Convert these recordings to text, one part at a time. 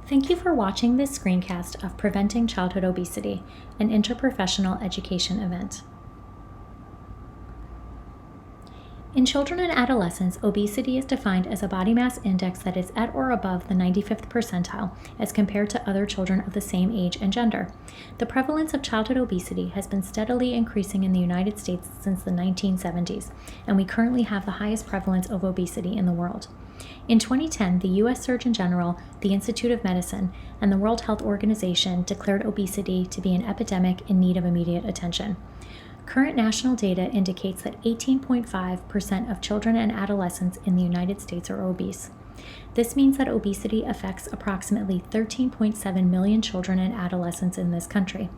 Thank you for watching this screencast of Preventing Childhood Obesity, an interprofessional education event. In children and adolescents, obesity is defined as a body mass index that is at or above the 95th percentile as compared to other children of the same age and gender. The prevalence of childhood obesity has been steadily increasing in the United States since the 1970s, and we currently have the highest prevalence of obesity in the world. In 2010, the U.S. Surgeon General, the Institute of Medicine, and the World Health Organization declared obesity to be an epidemic in need of immediate attention. Current national data indicates that 18.5% of children and adolescents in the United States are obese. This means that obesity affects approximately 13.7 million children and adolescents in this country.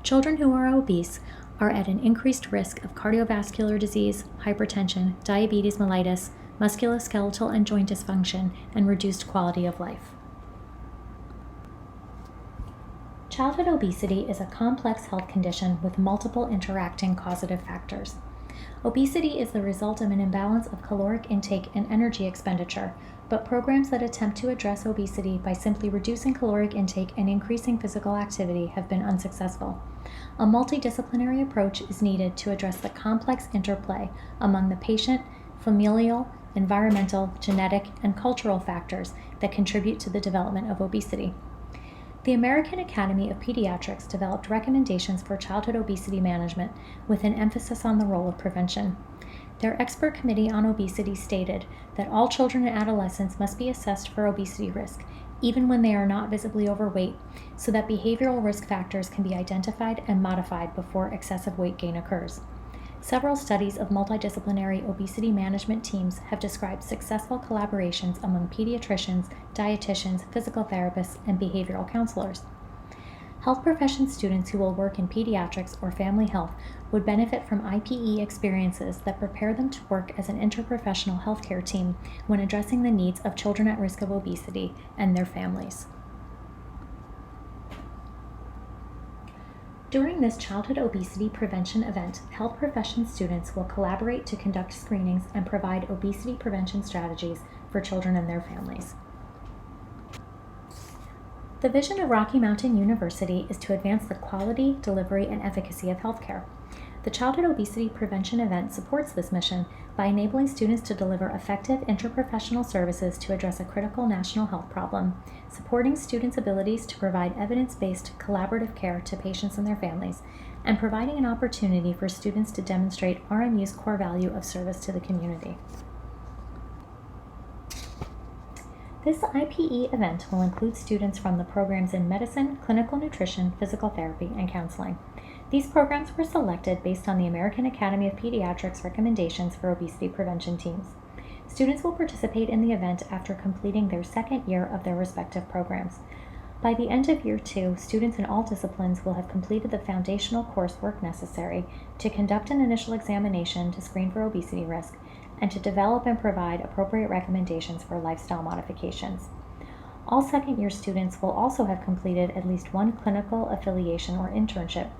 Children who are obese are at an increased risk of cardiovascular disease, hypertension, diabetes mellitus, musculoskeletal and joint dysfunction, and reduced quality of life. Childhood obesity is a complex health condition with multiple interacting causative factors. Obesity is the result of an imbalance of caloric intake and energy expenditure, but programs that attempt to address obesity by simply reducing caloric intake and increasing physical activity have been unsuccessful. A multidisciplinary approach is needed to address the complex interplay among the patient, familial, environmental, genetic, and cultural factors that contribute to the development of obesity. The American Academy of Pediatrics developed recommendations for childhood obesity management with an emphasis on the role of prevention. Their expert committee on obesity stated that all children and adolescents must be assessed for obesity risk, even when they are not visibly overweight, so that behavioral risk factors can be identified and modified before excessive weight gain occurs. Several studies of multidisciplinary obesity management teams have described successful collaborations among pediatricians, dietitians, physical therapists, and behavioral counselors. Health profession students who will work in pediatrics or family health would benefit from IPE experiences that prepare them to work as an interprofessional healthcare team when addressing the needs of children at risk of obesity and their families. During this childhood obesity prevention event, health profession students will collaborate to conduct screenings and provide obesity prevention strategies for children and their families. The vision of Rocky Mountain University is to advance the quality, delivery, and efficacy of healthcare. The childhood obesity prevention event supports this mission by enabling students to deliver effective interprofessional services to address a critical national health problem, supporting students' abilities to provide evidence-based collaborative care to patients and their families, and providing an opportunity for students to demonstrate RMU's core value of service to the community. This IPE event will include students from the programs in medicine, clinical nutrition, physical therapy, and counseling. These programs were selected based on the American Academy of Pediatrics recommendations for obesity prevention teams. Students will participate in the event after completing their second year of their respective programs. By the end of year 2, students in all disciplines will have completed the foundational coursework necessary to conduct an initial examination to screen for obesity risk and to develop and provide appropriate recommendations for lifestyle modifications. All second-year students will also have completed at least one clinical affiliation or internship,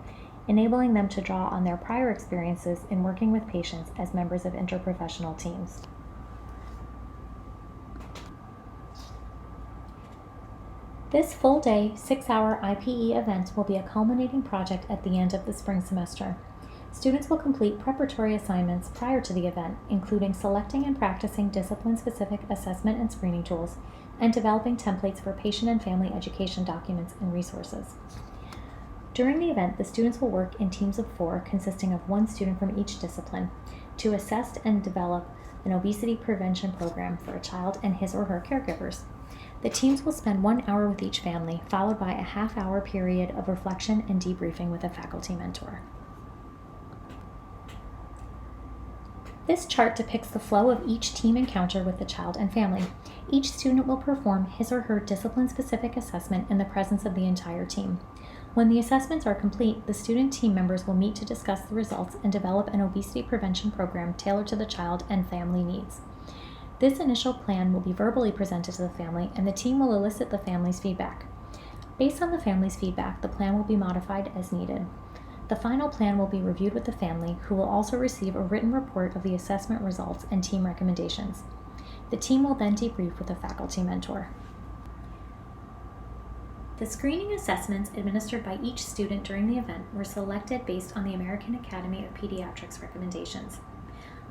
enabling them to draw on their prior experiences in working with patients as members of interprofessional teams. This full-day, 6-hour IPE event will be a culminating project at the end of the spring semester. Students will complete preparatory assignments prior to the event, including selecting and practicing discipline-specific assessment and screening tools, and developing templates for patient and family education documents and resources. During the event, the students will work in teams of 4 consisting of 1 student from each discipline to assess and develop an obesity prevention program for a child and his or her caregivers. The teams will spend 1 hour with each family, followed by a half-hour period of reflection and debriefing with a faculty mentor. This chart depicts the flow of each team encounter with the child and family. Each student will perform his or her discipline-specific assessment in the presence of the entire team. When the assessments are complete, the student team members will meet to discuss the results and develop an obesity prevention program tailored to the child and family needs. This initial plan will be verbally presented to the family, and the team will elicit the family's feedback. Based on the family's feedback, the plan will be modified as needed. The final plan will be reviewed with the family, who will also receive a written report of the assessment results and team recommendations. The team will then debrief with a faculty mentor. The screening assessments administered by each student during the event were selected based on the American Academy of Pediatrics recommendations.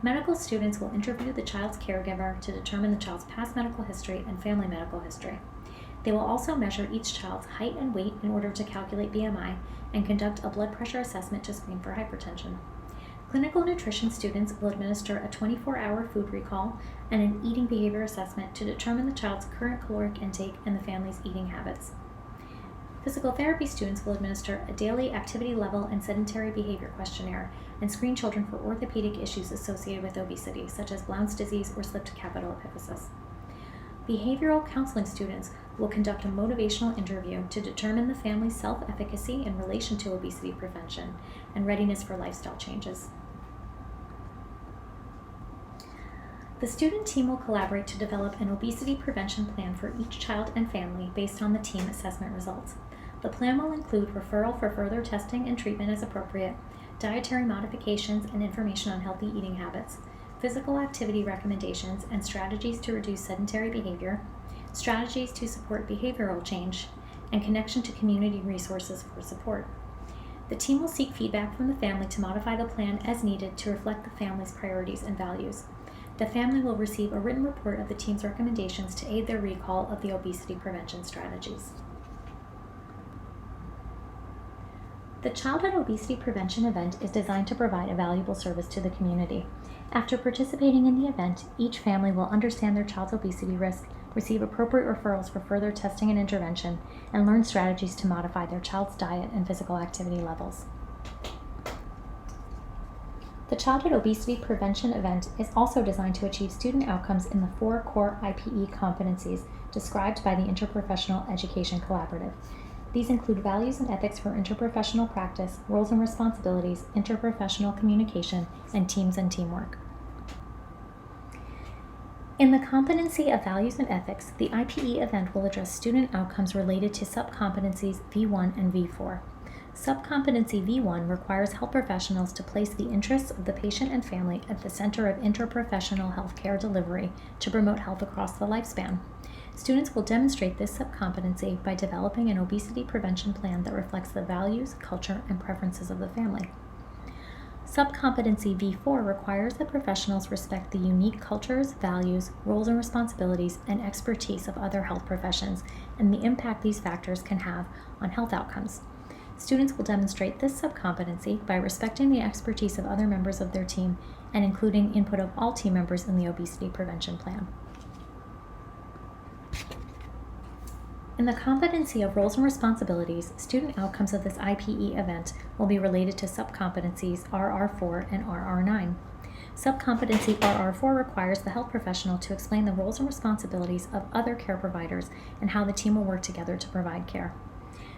Medical students will interview the child's caregiver to determine the child's past medical history and family medical history. They will also measure each child's height and weight in order to calculate BMI and conduct a blood pressure assessment to screen for hypertension. Clinical nutrition students will administer a 24-hour food recall and an eating behavior assessment to determine the child's current caloric intake and the family's eating habits. Physical therapy students will administer a daily activity level and sedentary behavior questionnaire and screen children for orthopedic issues associated with obesity, such as Blount's disease or slipped capital epiphysis. Behavioral counseling students will conduct a motivational interview to determine the family's self-efficacy in relation to obesity prevention and readiness for lifestyle changes. The student team will collaborate to develop an obesity prevention plan for each child and family based on the team assessment results. The plan will include referral for further testing and treatment as appropriate, dietary modifications and information on healthy eating habits, physical activity recommendations and strategies to reduce sedentary behavior, strategies to support behavioral change, and connection to community resources for support. The team will seek feedback from the family to modify the plan as needed to reflect the family's priorities and values. The family will receive a written report of the team's recommendations to aid their recall of the obesity prevention strategies. The Childhood Obesity Prevention event is designed to provide a valuable service to the community. After participating in the event, each family will understand their child's obesity risk, receive appropriate referrals for further testing and intervention, and learn strategies to modify their child's diet and physical activity levels. The Childhood Obesity Prevention event is also designed to achieve student outcomes in the 4 core IPE competencies described by the Interprofessional Education Collaborative. These include values and ethics for interprofessional practice, roles and responsibilities, interprofessional communication, and teams and teamwork. In the competency of values and ethics, the IPE event will address student outcomes related to subcompetencies V1 and V4. Subcompetency V1 requires health professionals to place the interests of the patient and family at the center of interprofessional healthcare delivery to promote health across the lifespan. Students will demonstrate this subcompetency by developing an obesity prevention plan that reflects the values, culture, and preferences of the family. Subcompetency V4 requires that professionals respect the unique cultures, values, roles and responsibilities, and expertise of other health professions and the impact these factors can have on health outcomes. Students will demonstrate this subcompetency by respecting the expertise of other members of their team and including input of all team members in the obesity prevention plan. In the competency of roles and responsibilities, student outcomes of this IPE event will be related to subcompetencies RR4 and RR9. Subcompetency RR4 requires the health professional to explain the roles and responsibilities of other care providers and how the team will work together to provide care.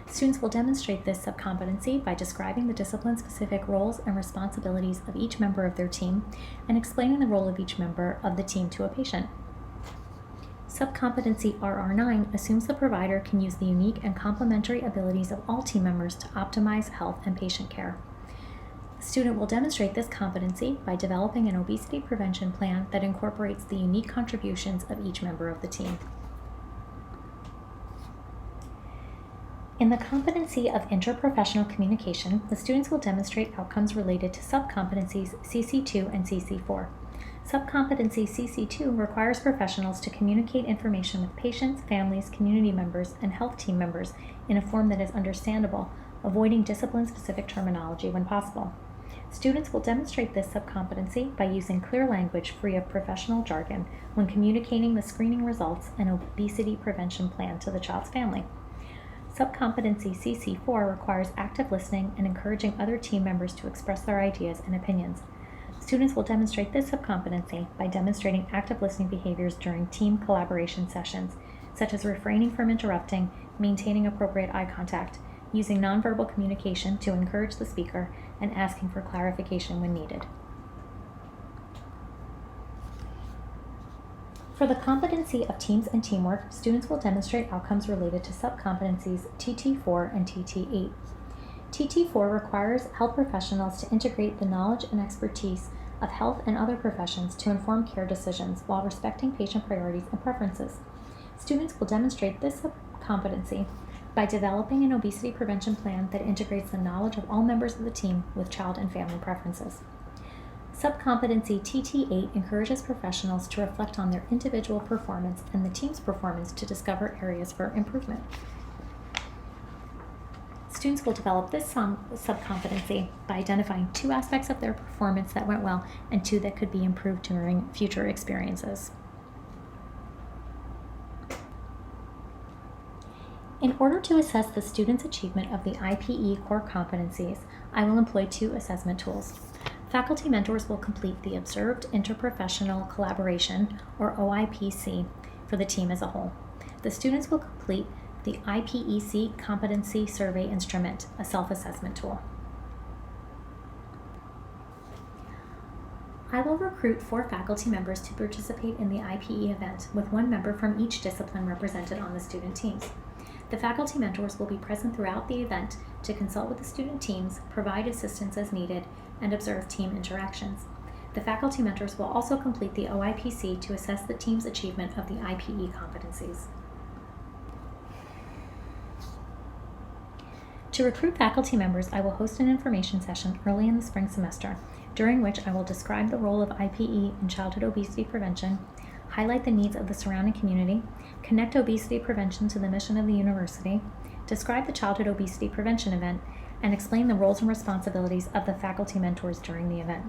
Students will demonstrate this subcompetency by describing the discipline-specific roles and responsibilities of each member of their team and explaining the role of each member of the team to a patient. Subcompetency RR9 assumes the provider can use the unique and complementary abilities of all team members to optimize health and patient care. The student will demonstrate this competency by developing an obesity prevention plan that incorporates the unique contributions of each member of the team. In the competency of interprofessional communication, the students will demonstrate outcomes related to subcompetencies CC2 and CC4. Subcompetency CC2 requires professionals to communicate information with patients, families, community members, and health team members in a form that is understandable, avoiding discipline-specific terminology when possible. Students will demonstrate this subcompetency by using clear language free of professional jargon when communicating the screening results and obesity prevention plan to the child's family. Subcompetency CC4 requires active listening and encouraging other team members to express their ideas and opinions. Students will demonstrate this subcompetency by demonstrating active listening behaviors during team collaboration sessions, such as refraining from interrupting, maintaining appropriate eye contact, using nonverbal communication to encourage the speaker, and asking for clarification when needed. For the competency of teams and teamwork, students will demonstrate outcomes related to subcompetencies TT4 and TT8. TT4 requires health professionals to integrate the knowledge and expertise of health and other professions to inform care decisions while respecting patient priorities and preferences. Students will demonstrate this competency by developing an obesity prevention plan that integrates the knowledge of all members of the team with child and family preferences. Subcompetency TT8 encourages professionals to reflect on their individual performance and the team's performance to discover areas for improvement. Students will develop this subcompetency by identifying 2 aspects of their performance that went well and 2 that could be improved during future experiences. In order to assess the student's achievement of the IPE core competencies, I will employ 2 assessment tools. Faculty mentors will complete the Observed Interprofessional Collaboration, or OIPC, for the team as a whole. The students will complete the IPEC Competency Survey Instrument, a self-assessment tool. I will recruit 4 faculty members to participate in the IPE event, with 1 member from each discipline represented on the student teams. The faculty mentors will be present throughout the event to consult with the student teams, provide assistance as needed, and observe team interactions. The faculty mentors will also complete the OIPC to assess the team's achievement of the IPE competencies. To recruit faculty members, I will host an information session early in the spring semester, during which I will describe the role of IPE in childhood obesity prevention, highlight the needs of the surrounding community, connect obesity prevention to the mission of the university, describe the childhood obesity prevention event, and explain the roles and responsibilities of the faculty mentors during the event.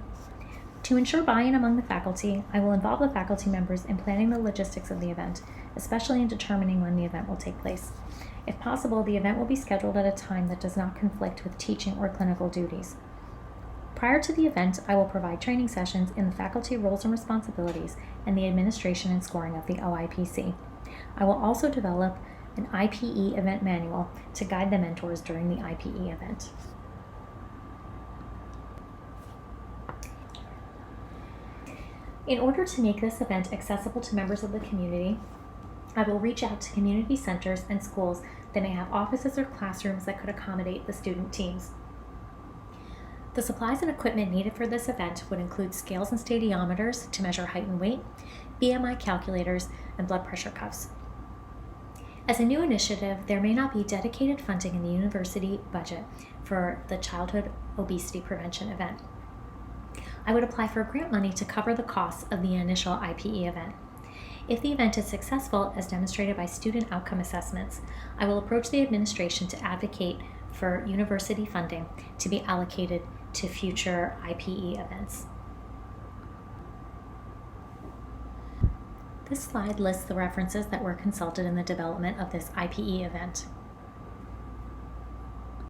To ensure buy-in among the faculty, I will involve the faculty members in planning the logistics of the event, especially in determining when the event will take place. If possible, the event will be scheduled at a time that does not conflict with teaching or clinical duties. Prior to the event, I will provide training sessions in the faculty roles and responsibilities and the administration and scoring of the OIPC. I will also develop an IPE event manual to guide the mentors during the IPE event. In order to make this event accessible to members of the community, I will reach out to community centers and schools that may have offices or classrooms that could accommodate the student teams. The supplies and equipment needed for this event would include scales and stadiometers to measure height and weight, BMI calculators, and blood pressure cuffs. As a new initiative, there may not be dedicated funding in the university budget for the childhood obesity prevention event. I would apply for grant money to cover the costs of the initial IPE event. If the event is successful, as demonstrated by student outcome assessments, I will approach the administration to advocate for university funding to be allocated to future IPE events. This slide lists the references that were consulted in the development of this IPE event.